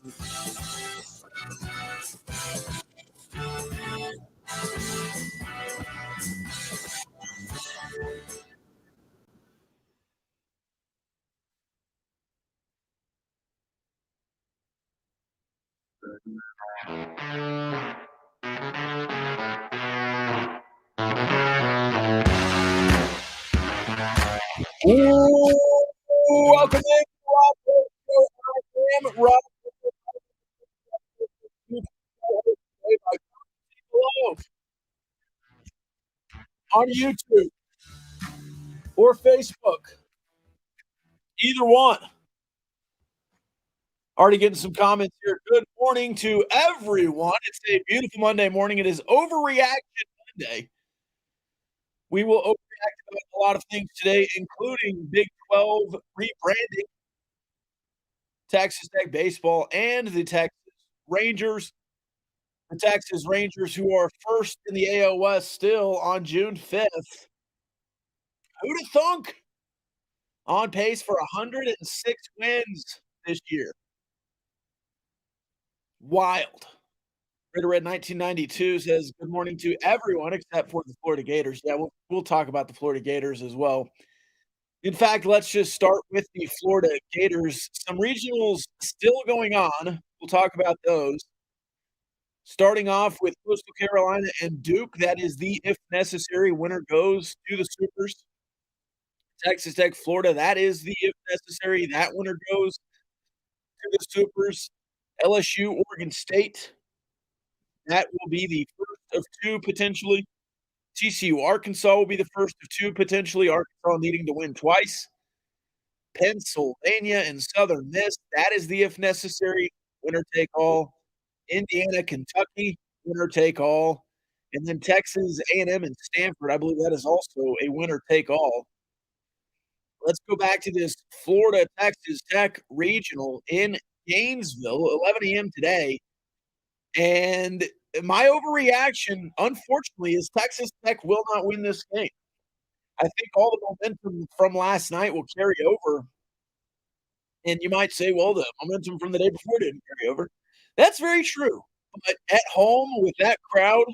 Ooh, welcome in, Rob. Rob, hello, on YouTube or Facebook, either one. Already getting some comments here. Good morning to everyone. It's a beautiful Monday morning. It is Overreaction Monday. We will overreact about a lot of things today, including Big 12 rebranding, Texas Tech baseball, and the Texas Rangers. The Texas Rangers, who are first in the AL West still on June 5th. Who'd have thunk? On pace for 106 wins this year. Wild. Red Red 1992 says, "Good morning to everyone except for the Florida Gators." Yeah, we'll talk about the Florida Gators as well. In fact, let's just start with the Florida Gators. Some regionals still going on. We'll talk about those. Starting off with Coastal Carolina and Duke. That is the if necessary winner goes to the Supers. Texas Tech, Florida. That is the if necessary. That winner goes to the Supers. LSU, Oregon State. That will be the first of two potentially. TCU, Arkansas will be the first of two potentially. Arkansas needing to win twice. Pennsylvania and Southern Miss. That is the if necessary. Winner take all. Indiana, Kentucky. Winner take all. And then Texas, A&M, and Stanford. I believe that is also a winner take all. Let's go back to this Florida Texas Tech regional in Gainesville, 11 a.m. today. And my overreaction, unfortunately, is Texas Tech will not win this game. I think all the momentum from last night will carry over. And you might say, well, the momentum from the day before didn't carry over. That's very true. But at home with that crowd,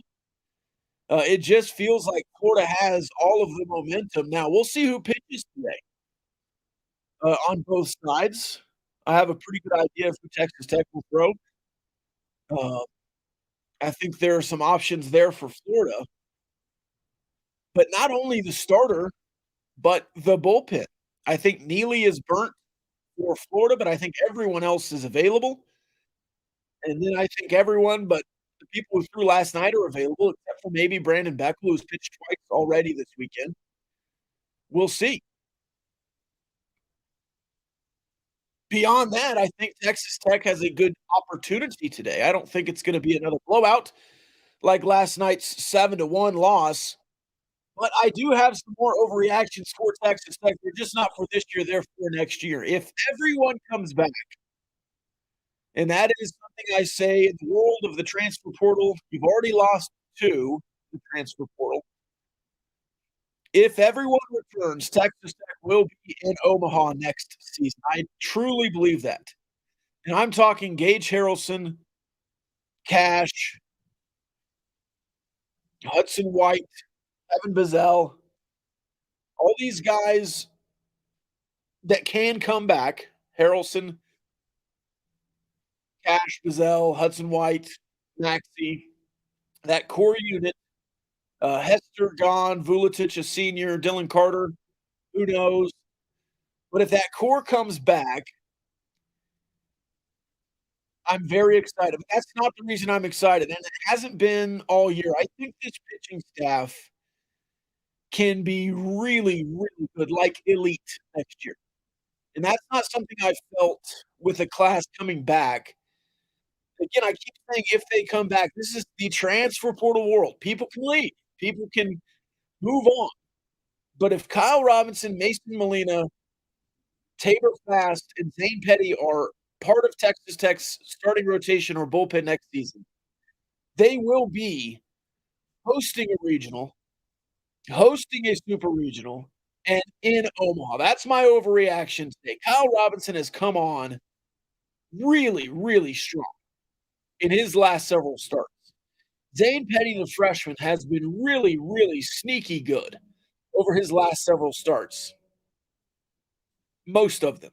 it just feels like Florida has all of the momentum. Now, we'll see who pitches today on both sides. I have a pretty good idea of who Texas Tech will throw. Uh, I think there are some options there for Florida, but not only the starter, but the bullpen. I think Neely is burnt for Florida, but I think everyone else is available. And then I think everyone but the people who threw last night are available, except for maybe Brandon Beckle, who's pitched twice already this weekend. We'll see. Beyond that, I think Texas Tech has a good opportunity today. I don't think it's going to be another blowout like last night's 7-1 loss. But I do have some more overreactions for Texas Tech. They're just not for this year, they're for next year. If everyone comes back, and that is something I say in the world of the transfer portal, you've already lost 2, the transfer portal. If everyone returns, Texas Tech will be in Omaha next season. I truly believe that. And I'm talking Gage Harrelson, Cash, Hudson White, Evan Bazell, all these guys that can come back. Harrelson, Cash, Bazell, Hudson White, Maxey, that core unit. Hester gone, Vuletic a senior, Dylan Carter, who knows? But if that core comes back, I'm very excited. But that's not the reason I'm excited, and it hasn't been all year. I think this pitching staff can be really, really good, like elite next year. And that's not something I felt with the class coming back. Again, I keep saying if they come back, this is the transfer portal world. People can leave. People can move on. But if Kyle Robinson, Mason Molina, Tabor Fast, and Zane Petty are part of Texas Tech's starting rotation or bullpen next season, they will be hosting a regional, hosting a super regional, and in Omaha. That's my overreaction today. Kyle Robinson has come on really, really strong in his last several starts. Zane Petty, the freshman, has been really, really sneaky good over his last several starts, most of them.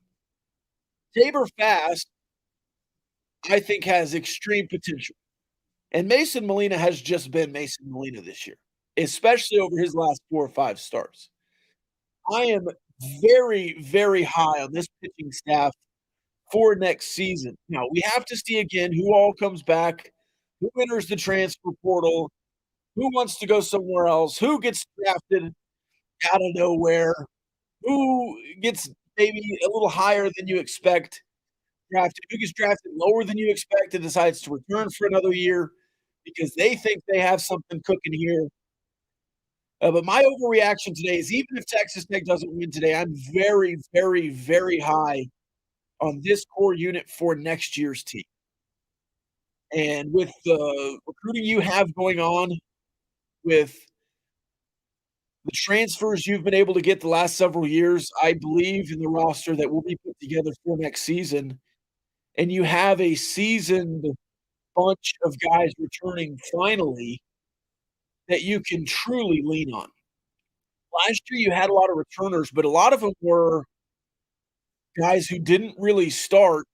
Tabor Fast, I think, has extreme potential. And Mason Molina has just been Mason Molina this year, especially over his last 4 or 5 starts. I am very, very high on this pitching staff for next season. Now, we have to see again who all comes back, who enters the transfer portal, who wants to go somewhere else, who gets drafted out of nowhere, who gets maybe a little higher than you expect drafted, who gets drafted lower than you expect and decides to return for another year because they think they have something cooking here. But my overreaction today is even if Texas Tech doesn't win today, I'm very, very, very high on this core unit for next year's team. And with the recruiting you have going on, with the transfers you've been able to get the last several years, I believe in the roster that will be put together for next season. And you have a seasoned bunch of guys returning finally that you can truly lean on. Last year, you had a lot of returners, but a lot of them were guys who didn't really start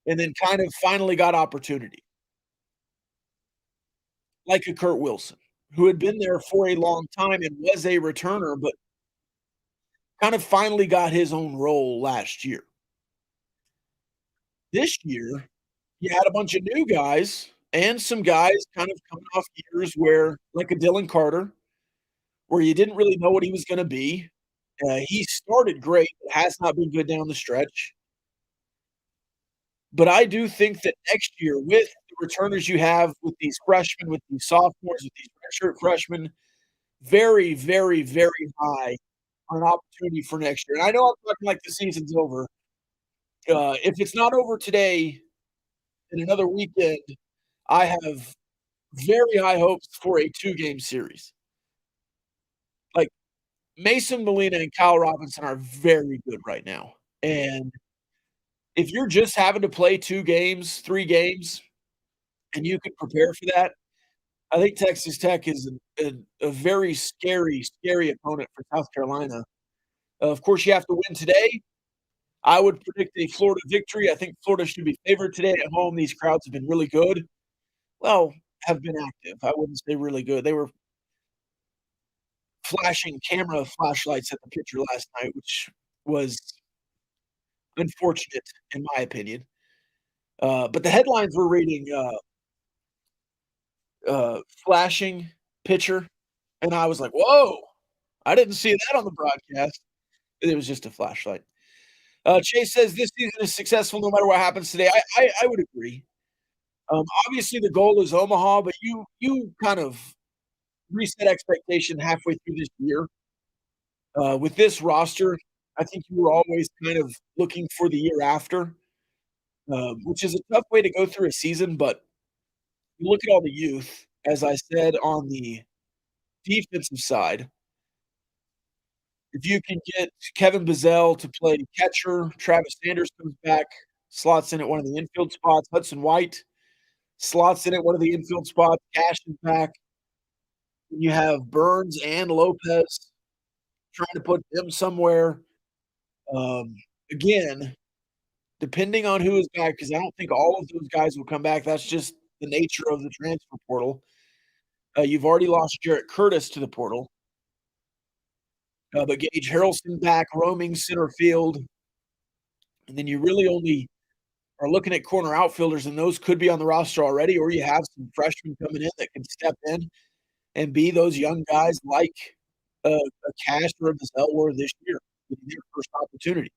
and then kind of finally got opportunity, like a Kurt Wilson, who had been there for a long time and was a returner, but kind of finally got his own role last year. This year, you had a bunch of new guys and some guys kind of coming off years where, like a Dylan Carter, where you didn't really know what he was gonna be. He started great, but has not been good down the stretch. But I do think that next year, with the returners you have, with these freshmen, with these sophomores, with these redshirt freshmen, very, very, very high on an opportunity for next year. And I know I'm talking like the season's over. If it's not over today, in another weekend, I have very high hopes for a 2-game series. Like, Mason Molina and Kyle Robinson are very good right now, and if you're just having to play 2 games, 3 games, and you can prepare for that, I think Texas Tech is a very scary, scary opponent for South Carolina. Of course, you have to win today. I would predict a Florida victory. I think Florida should be favored today at home. These crowds have been really good. Well, have been active. I wouldn't say really good. They were flashing camera flashlights at the pitcher last night, which was unfortunate in my opinion. But the headlines were reading, flashing pitcher, and I was like, "Whoa, I didn't see that on the broadcast." It was just a flashlight. Chase says, "This season is successful no matter what happens today." I would agree. Obviously, the goal is Omaha, but you kind of reset expectation halfway through this year. With this roster, I think you were always kind of looking for the year after, which is a tough way to go through a season, but you look at all the youth, as I said, on the defensive side, if you can get Kevin Bizzell to play catcher, Travis Sanders comes back, slots in at one of the infield spots, Hudson White slots in at one of the infield spots, Cash is back, and you have Burns and Lopez trying to put them somewhere. Um, Again, depending on who is back, because I don't think all of those guys will come back, that's just the nature of the transfer portal. You've already lost Jarrett Curtis to the portal, but Gage Harrelson back roaming center field, and then you really only are looking at corner outfielders, and those could be on the roster already, or you have some freshmen coming in that can step in and be those young guys like a Cash or a Bizzell were this year, getting their first opportunity.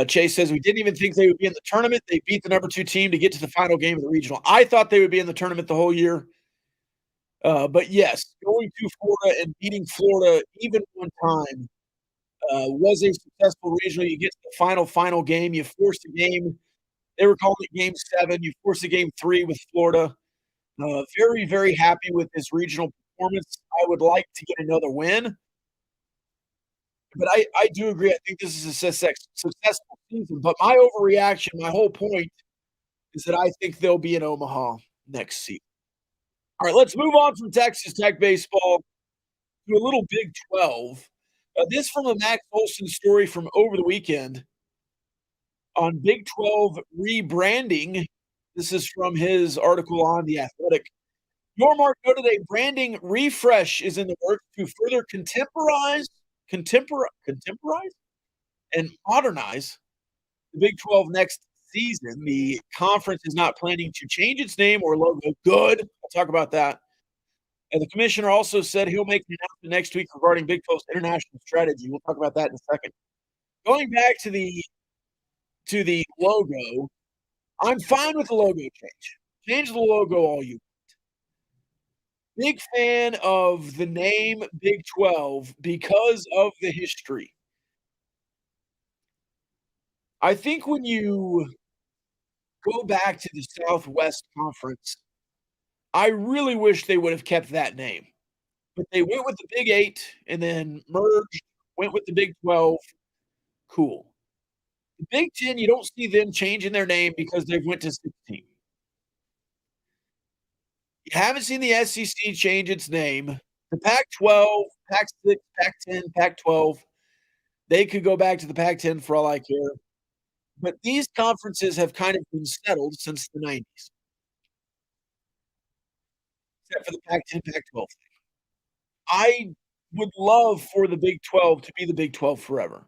Chase says, "We didn't even think they would be in the tournament. They beat the number 2 team to get to the final game of the regional." I thought they would be in the tournament the whole year. But yes, going to Florida and beating Florida even one time was a successful regional. You get to the final game. You force a game. They were calling it game 7. You force a game 3 with Florida. Very, very happy with this regional performance. I would like to get another win, But I do agree, I think this is a successful season, but my overreaction, my whole point is that I think they'll be in Omaha next season. Alright, let's move on from Texas Tech baseball to a little Big 12. This from a Max Olson story from over the weekend on Big 12 rebranding. This is from his article on The Athletic. Your Mark noted a branding refresh is in the works to further contemporize and modernize the Big 12 next season. The conference is not planning to change its name or logo. Good. I'll talk about that. And the commissioner also said he'll make an announcement next week regarding Big 12's international strategy. We'll talk about that in a second. Going back to the logo, I'm fine with the logo change. Change the logo all you. Big fan of the name Big 12 because of the history. I think when you go back to the Southwest Conference, I really wish they would have kept that name. But they went with the Big 8 and then merged, went with the Big 12. Cool. The Big 10, you don't see them changing their name because they went to 16. You haven't seen the SEC change its name. The Pac-12, Pac-6, Pac-10, Pac-12, they could go back to the Pac-10 for all I care. But these conferences have kind of been settled since the 90s, except for the Pac-10, Pac-12. I would love for the Big 12 to be the Big 12 forever.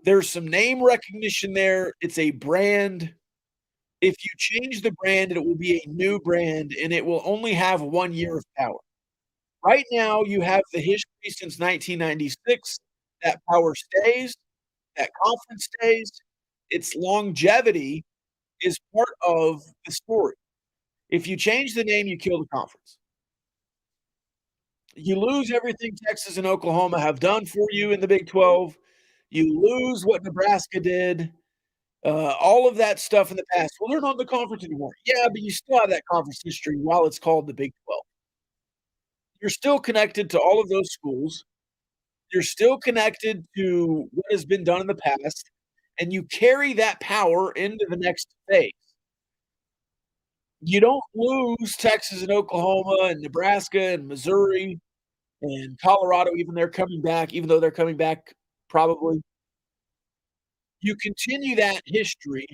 There's some name recognition there. It's a brand. If you change the brand, it will be a new brand, and it will only have 1 year of power. Right now, you have the history since 1996. That power stays, that conference stays. Its longevity is part of the story. If you change the name, you kill the conference. You lose everything Texas and Oklahoma have done for you in the Big 12. You lose what Nebraska did, all of that stuff in the past. Well, they're not in the conference anymore. Yeah, but you still have that conference history while it's called the Big 12. You're still connected to all of those schools. You're still connected to what has been done in the past, and you carry that power into the next phase. You don't lose Texas and Oklahoma and Nebraska and Missouri and Colorado, even they're coming back, even though they're coming back probably. You continue that history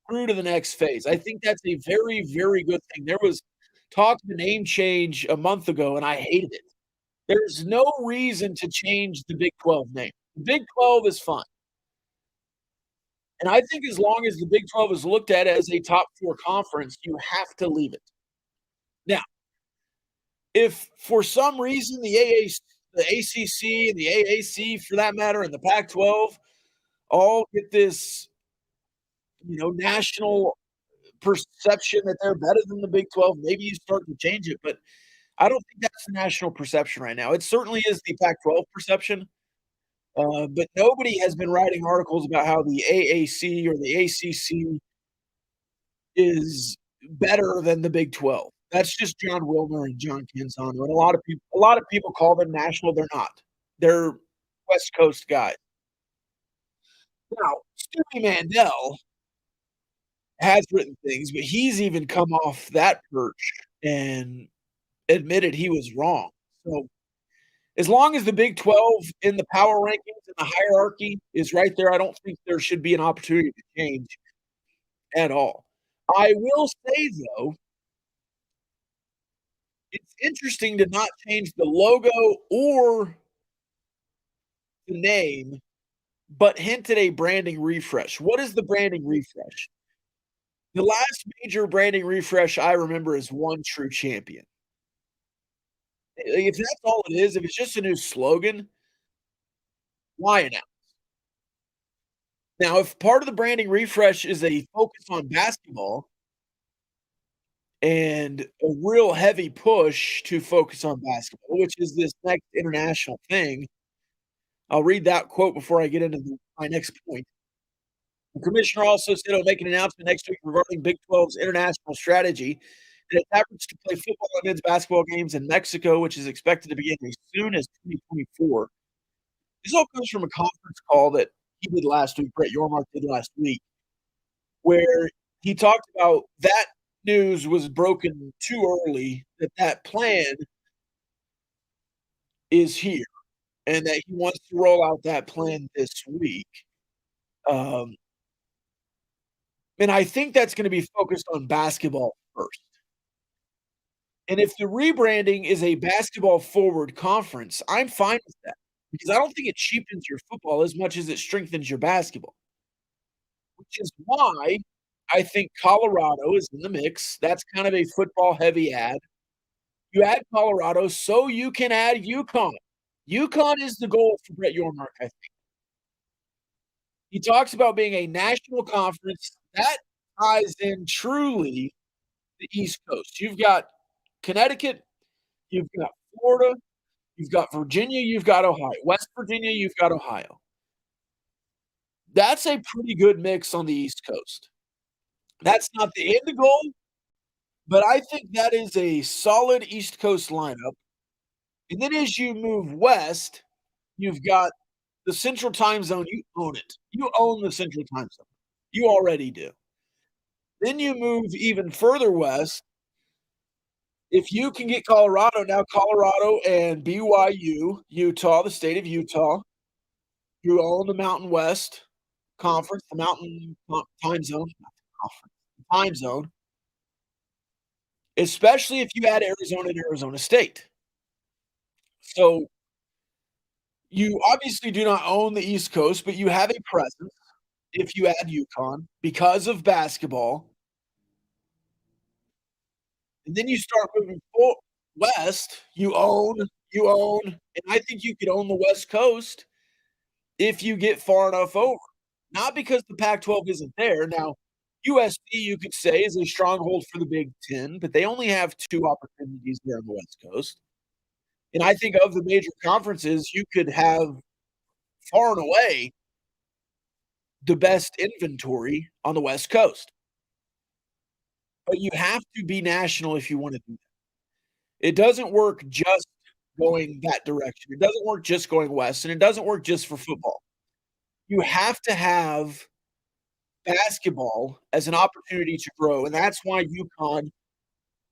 through to the next phase. I think that's a very, very good thing. There was talk of a name change a month ago, and I hated it. There's no reason to change the Big 12 name. The Big 12 is fine. And I think as long as the Big 12 is looked at as a top 4 conference, you have to leave it. Now, if for some reason the ACC and the AAC, for that matter, and the Pac-12 all get this, national perception that they're better than the Big 12, maybe you start to change it, but I don't think that's the national perception right now. It certainly is the Pac-12 perception, but nobody has been writing articles about how the AAC or the ACC is better than the Big 12. That's just John Wilner and John Canzano, and a lot of people call them national. They're not. They're West Coast guys. Now, Stewie Mandel has written things, but he's even come off that perch and admitted he was wrong. So, as long as the Big 12 in the power rankings and the hierarchy is right there, I don't think there should be an opportunity to change at all. I will say, though, it's interesting to not change the logo or the name, but hint at a branding refresh. What is the branding refresh? The last major branding refresh I remember is One True Champion. If that's all it is, if it's just a new slogan, why now? Now, if part of the branding refresh is a focus on basketball and a real heavy push to focus on basketball, which is this next international thing, I'll read that quote before I get into my next point. The commissioner also said he'll make an announcement next week regarding Big 12's international strategy and its efforts to play football and men's basketball games in Mexico, which is expected to begin as soon as 2024. This all comes from a conference call that he did last week, Brett Yormark did last week, where he talked about that news was broken too early, that that plan is here, and that he wants to roll out that plan this week. Um, and I think that's gonna be focused on basketball first. And if the rebranding is a basketball forward conference, I'm fine with that because I don't think it cheapens your football as much as it strengthens your basketball, which is why I think Colorado is in the mix. That's kind of a football heavy ad. You add Colorado so you can add UConn. UConn is the goal for Brett Yormark, I think. He talks about being a national conference. That ties in truly the East Coast. You've got Connecticut, you've got Florida, you've got Virginia, you've got Ohio. West Virginia, you've got Ohio. That's a pretty good mix on the East Coast. That's not the end goal, but I think that is a solid East Coast lineup. And then as you move west, you've got the Central Time Zone. You own it. You own the Central Time Zone. You already do. Then you move even further west. If you can get Colorado, now Colorado and BYU, Utah, the state of Utah, who own the Mountain West Conference, the Mountain Time Zone, not the conference, time zone, especially if you add Arizona and Arizona State. So you obviously do not own the East Coast, but you have a presence if you add UConn because of basketball. And then you start moving west, you own, and I think you could own the West Coast if you get far enough over. Not because the Pac-12 isn't there. Now, USC, you could say, is a stronghold for the Big Ten, but they only have 2 opportunities there on the West Coast. And I think of the major conferences, you could have far and away the best inventory on the West Coast. But you have to be national if you wanna do that. It doesn't work just going that direction. It doesn't work just going west, and it doesn't work just for football. You have to have basketball as an opportunity to grow, and that's why UConn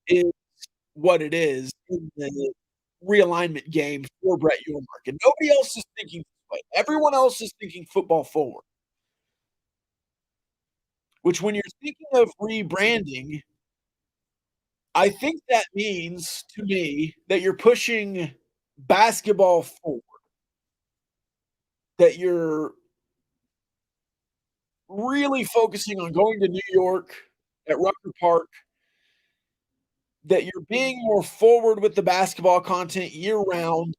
is what it is in the realignment game for Brett Yormark, and nobody else is thinking this way. Everyone else is thinking football forward, which when you're thinking of rebranding, I think that means to me that you're pushing basketball forward, that you're really focusing on going to New York at Rucker Park, that you're being more forward with the basketball content year round,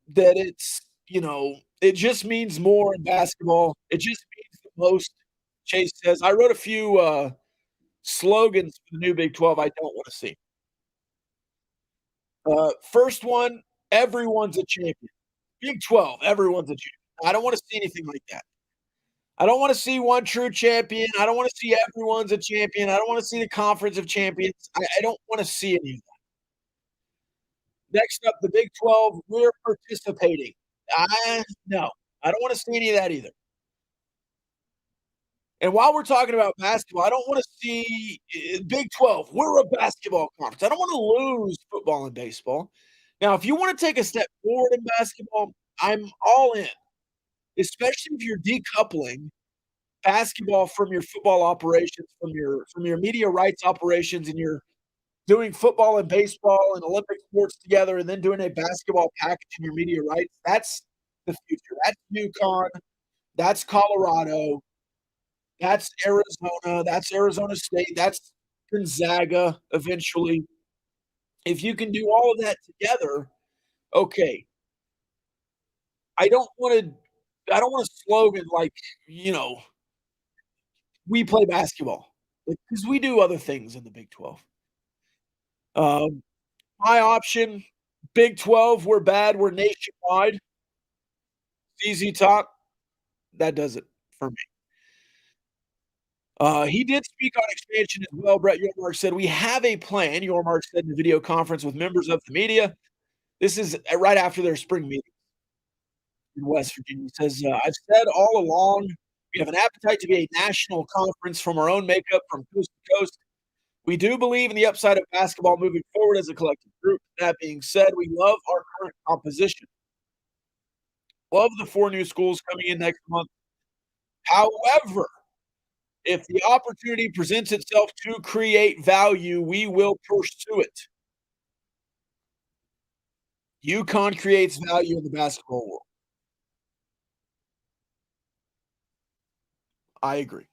that it just means more in basketball. It just means the most. Chase says, I wrote a few slogans for the new Big 12 I don't want to see. First one, everyone's a champion. Big 12, everyone's a champion. I don't want to see anything like that. I don't want to see one true champion. I don't want to see everyone's a champion. I don't want to see the conference of champions. I don't want to see any of that. Next up, the Big 12, we're participating. No, I don't want to see any of that either. And while we're talking about basketball, I don't want to see Big 12. We're a basketball conference. I don't want to lose football and baseball. Now, if you want to take a step forward in basketball, I'm all in, especially if you're decoupling basketball from your football operations, from your media rights operations, and you're doing football and baseball and Olympic sports together, and then doing a basketball package in your media rights. That's the future. That's UConn. That's Colorado. That's Arizona. That's Arizona State. That's Gonzaga eventually. If you can do all of that together, okay. I don't want to. I don't want a slogan like, you know, we play basketball, because we do other things in the Big 12. Um, my option, Big 12, we're bad, we're nationwide. ZZ Top, that does it for me. He did speak on expansion as well. Brett Yormark said, "We have a plan," Yormark said in a video conference with members of the media. This is right after their spring meeting. in West Virginia. He says, "I've said all along, we have an appetite to be a national conference from our own makeup from coast to coast. We do believe in the upside of basketball moving forward as a collective group. That being said, we love our current composition. Love the 4 new schools coming in next month. However, if the opportunity presents itself to create value, we will pursue it. UConn creates value in the basketball world." I agree.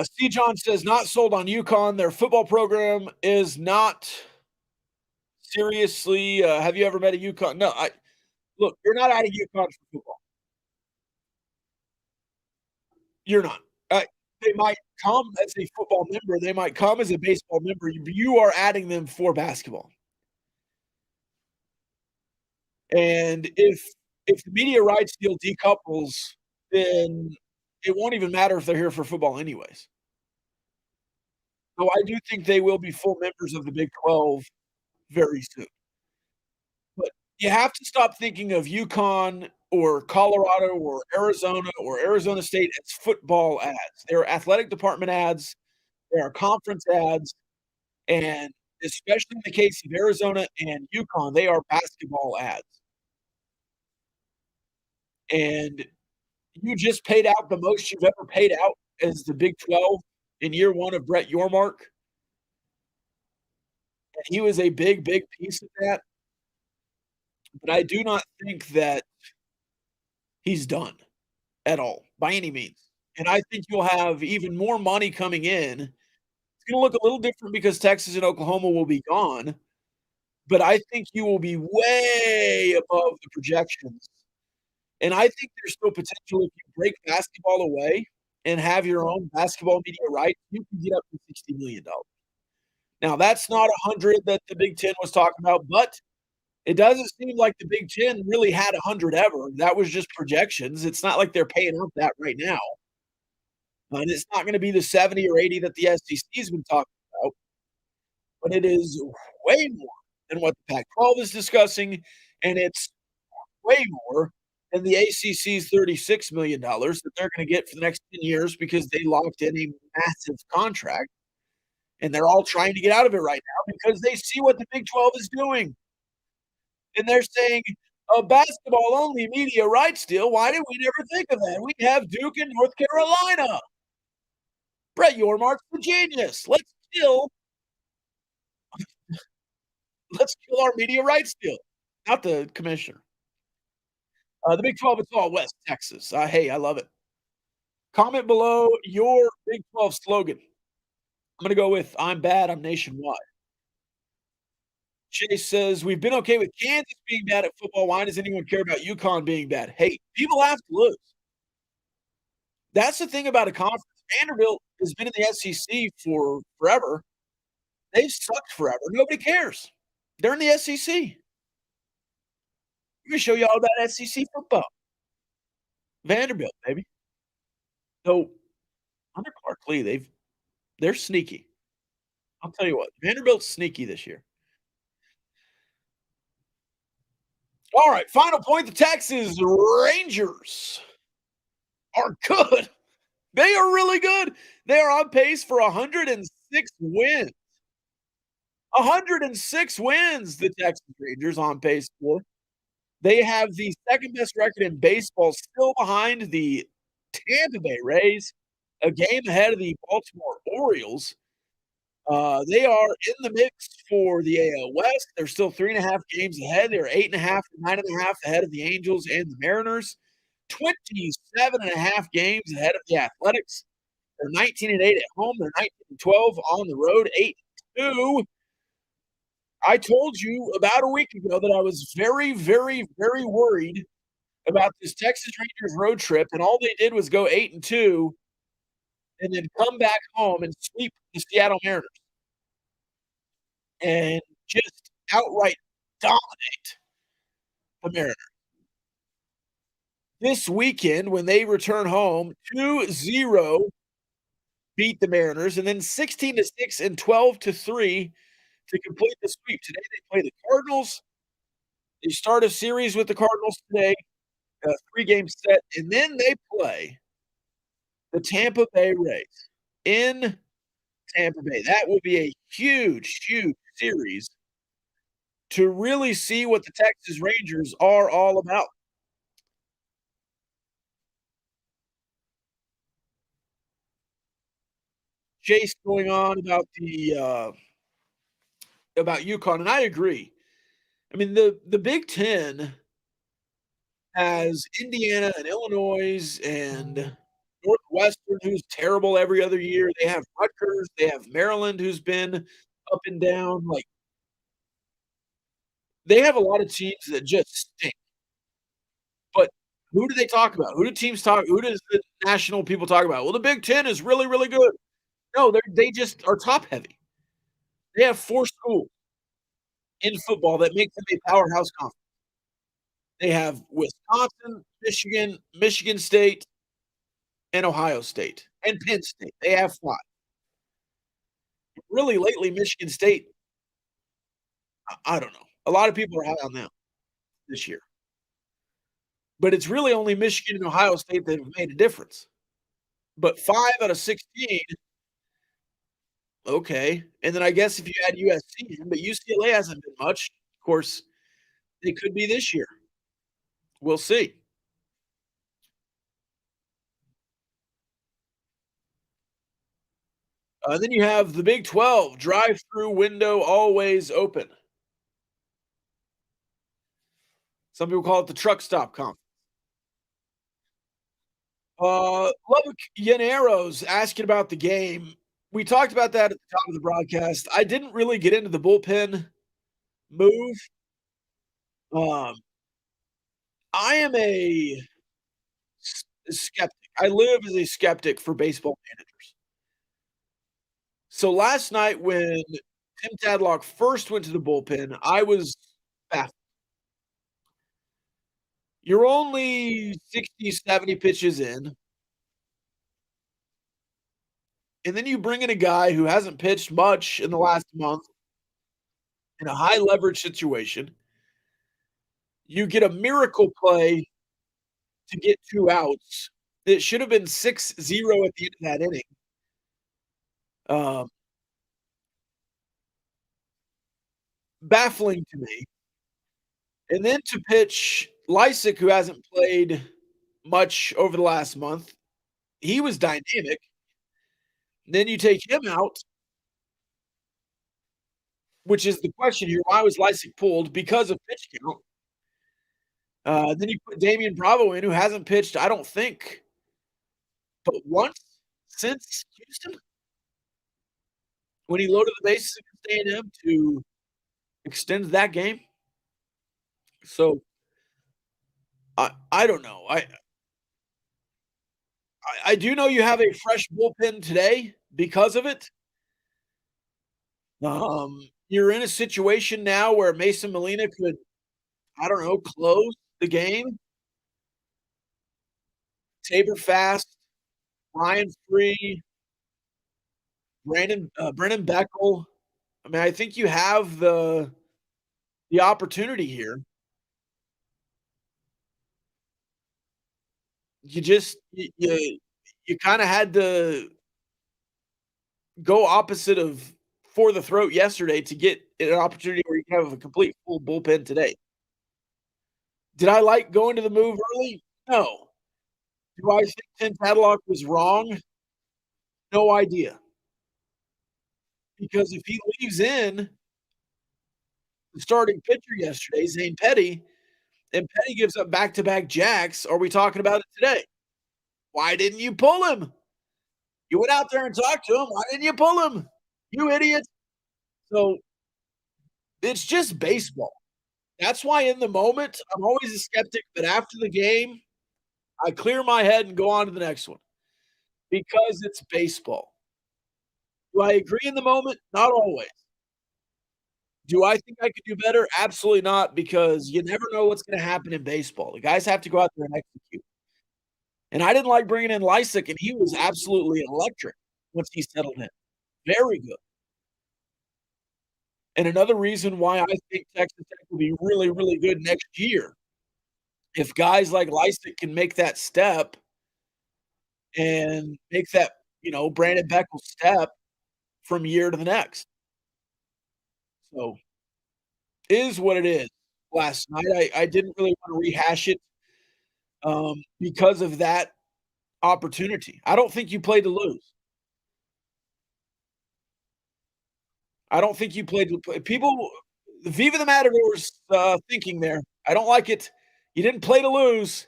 C. John says, "Not sold on UConn. Their football program is not seriously, have you ever met a UConn?" No, I look, you're not adding UConn for football. You're not. They might come as a football member, they might come as a baseball member, you are adding them for basketball. And if the media rights deal decouples, then it won't even matter if they're here for football anyways. So I do think they will be full members of the Big 12 very soon. But you have to stop thinking of UConn or Colorado or Arizona State as football ads. They're athletic department ads, they are conference ads, and especially in the case of Arizona and UConn, they are basketball ads. And you just paid out the most you've ever paid out as the Big 12 in year 1 of Brett Yormark, and he was a big, big piece of that, but I do not think that he's done at all by any means, and I think you'll have even more money coming in. It's gonna look a little different because Texas and Oklahoma will be gone, but I think you will be way above the projections, and I think there's still potential if you break basketball away and have your own basketball media rights, you can get up to $60,000,000. Now, that's not 100 that the Big Ten was talking about, but it doesn't seem like the Big Ten really had 100 ever. That was just projections. It's not like they're paying out that right now, and it's not gonna be the 70 or 80 that the SEC's been talking about, but it is way more than what the Pac-12 is discussing, and it's way more than the ACC's $36,000,000 that they're gonna get for the next 10 years because they locked in a massive contract, and they're all trying to get out of it right now because they see what the Big 12 is doing. And they're saying, "A basketball-only media rights deal? Why did we never think of that? We have Duke and North Carolina. Brett Yormark's a genius. Let's kill our media rights deal." Not the commissioner. The Big 12, it's all West Texas. Hey, I love it. Comment below your Big 12 slogan. I'm gonna go with, "I'm bad, I'm nationwide." Chase says, "We've been okay with Kansas being bad at football. Why does anyone care about UConn being bad?" Hey, people have to lose. That's the thing about a conference. Vanderbilt has been in the SEC for forever. They've sucked forever. Nobody cares. They're in the SEC. Let me show you all that SEC football. Vanderbilt, baby. So under Clark Lee, they're sneaky. I'll tell you what, Vanderbilt's sneaky this year. All right, final point. The Texas Rangers are good. They are really good. They are on pace for 106 wins. 106 wins, the Texas Rangers on pace for. They have the second best record in baseball, still behind the Tampa Bay Rays, a game ahead of the Baltimore Orioles. They are in the mix for the AL West. They're still 3.5 games ahead. They're 8.5 to 9.5 ahead of the Angels and the Mariners. 27.5 games ahead of the Athletics. They're 19-8 at home. They're 19-12 on the road. 8-2. I told you about a week ago that I was very, very, very worried about this Texas Rangers road trip, and all they did was go 8-2 and then come back home and sweep the Seattle Mariners and just outright dominate the Mariners. This weekend, when they return home, 2-0 beat the Mariners, and then 16-6 and 12-3 to complete the sweep. Today they play the Cardinals. They start a series with the Cardinals today, a 3-game set, and then they play the Tampa Bay Rays in Tampa Bay. That will be a huge, huge series to really see what the Texas Rangers are all about. Chase going on about UConn, and I agree. I mean, the Big Ten has Indiana and Illinois and Northwestern, who's terrible every other year. They have Rutgers, they have Maryland, who's been up and down. Like, they have a lot of teams that just stink. But who do they talk about? Who does the national people talk about? Well, the Big Ten is really, really good. No, they just are top heavy. They have 4 schools in football that make them a powerhouse conference. They have Wisconsin, Michigan, Michigan State, and Ohio State, and Penn State. They have 5. Really lately, Michigan State, I don't know. A lot of people are high on them this year, but it's really only Michigan and Ohio State that have made a difference. But 5 out of 16, okay. And then I guess if you add USC in, but UCLA hasn't been much. Of course, they could be this year. We'll see. Then you have the Big 12 drive-through window always open. Some people call it the truck stop conference. Lubbock Llaneros asking about the game. We talked about that at the top of the broadcast. I didn't really get into the bullpen move. Um, I am a skeptic. I live as a skeptic for baseball managers. So last night when Tim Tadlock first went to the bullpen, I was baffled. You're only 60, 70 pitches in, and then you bring in a guy who hasn't pitched much in the last month in a high leverage situation. You get a miracle play to get 2 outs. It should have been 6-0 at the end of that inning. Um, Baffling to me. And then to pitch Lysick, who hasn't played much over the last month, he was dynamic. Then you take him out, which is the question here. Why was Lysick pulled? Because of pitch count. Then you put Damian Bravo in, who hasn't pitched, I don't think, but once since Houston, when he loaded the bases against A&M to extend that game. So I don't know. I do know you have a fresh bullpen today because of it. You're in a situation now where Mason Molina could, I don't know, close the game. Tabor Fast, Ryan Free, Brennan Beckel. I mean, I think you have the opportunity here. You kinda had to go opposite of for the throat yesterday to get an opportunity where you can have a complete full bullpen today. Did I like going to the move early? No. Do I think Tim Tadlock was wrong? No idea. Because if he leaves in the starting pitcher yesterday, Zane Petty, and Petty gives up back-to-back jacks, are we talking about it today? Why didn't you pull him? You went out there and talked to him. Why didn't you pull him? You idiot. So it's just baseball. That's why in the moment, I'm always a skeptic, but after the game, I clear my head and go on to the next one because it's baseball. Do I agree in the moment? Not always. Do I think I could do better? Absolutely not, because you never know what's gonna happen in baseball. The guys have to go out there and execute. And I didn't like bringing in Lysick, and he was absolutely electric once he settled in. Very good. And another reason why I think Texas Tech will be really, really good next year, if guys like Lysick can make that step and make that, Brandon Beckles step from year to the next. So, is what it is. Last night, I didn't really wanna rehash it, because of that opportunity. I don't think you play to lose. I don't think you played to play people Viva the Matadors, thinking there. I don't like it. You didn't play to lose.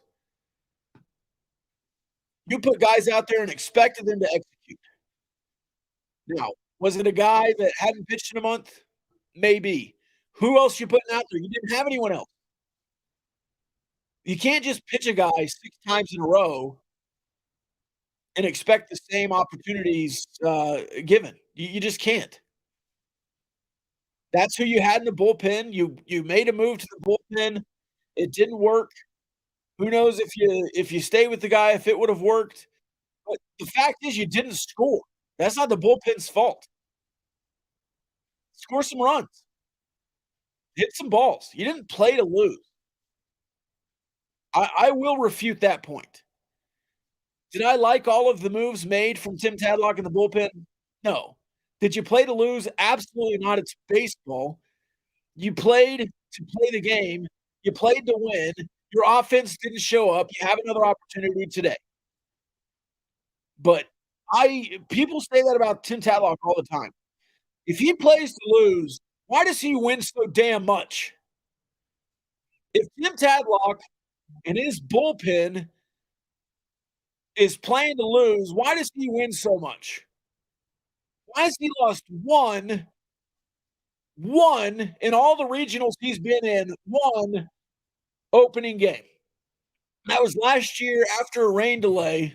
You put guys out there and expected them to execute. Now, was it a guy that hadn't pitched in a month? Maybe. Who else you putting out there? You didn't have anyone else. You can't just pitch a guy 6 times in a row and expect the same opportunities, given. You just can't. That's who you had in the bullpen. You made a move to the bullpen. It didn't work. Who knows if you stay with the guy, if it would have worked. But the fact is you didn't score. That's not the bullpen's fault. Score some runs. Hit some balls. You didn't play to lose. I will refute that point. Did I like all of the moves made from Tim Tadlock in the bullpen? No. Did you play to lose? Absolutely not. It's baseball. You played to play the game. You played to win. Your offense didn't show up. You have another opportunity today. But people say that about Tim Tadlock all the time. If he plays to lose, why does he win so damn much? If Tim Tadlock and his bullpen is playing to lose, why does he win so much? Why has he lost one in all the regionals he's been in, one opening game? That was last year after a rain delay,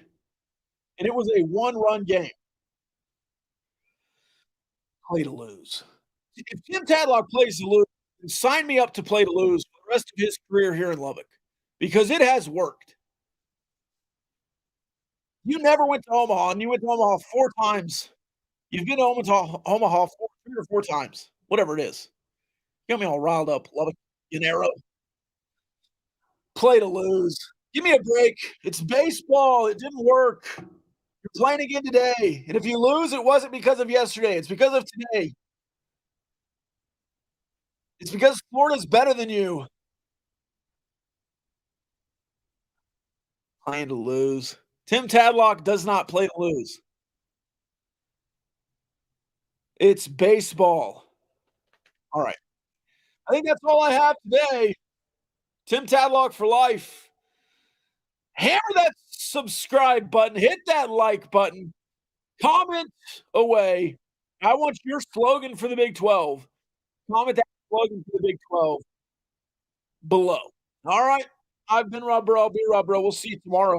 and it was a one-run game. Play to lose. If Tim Tadlock plays to lose, then sign me up to play to lose for the rest of his career here in Lubbock because it has worked. You never went to Omaha, and you went to Omaha 4 times. You've been to Omaha 3 or 4 times, whatever it is. You got me all riled up, Lubbock, Gennaro. Play to lose. Give me a break. It's baseball. It didn't work. You're playing again today, and if you lose, it wasn't because of yesterday. It's because of today. It's because Florida's better than you. Playing to lose. Tim Tadlock does not play to lose. It's baseball. All right. I think that's all I have today. Tim Tadlock for life. Hammer that subscribe button. Hit that like button. Comment away. I want your slogan for the Big 12. Comment that slogan for the Big 12 below. All right. I've been Rob Bro. I'll be Rob Bro. We'll see you tomorrow.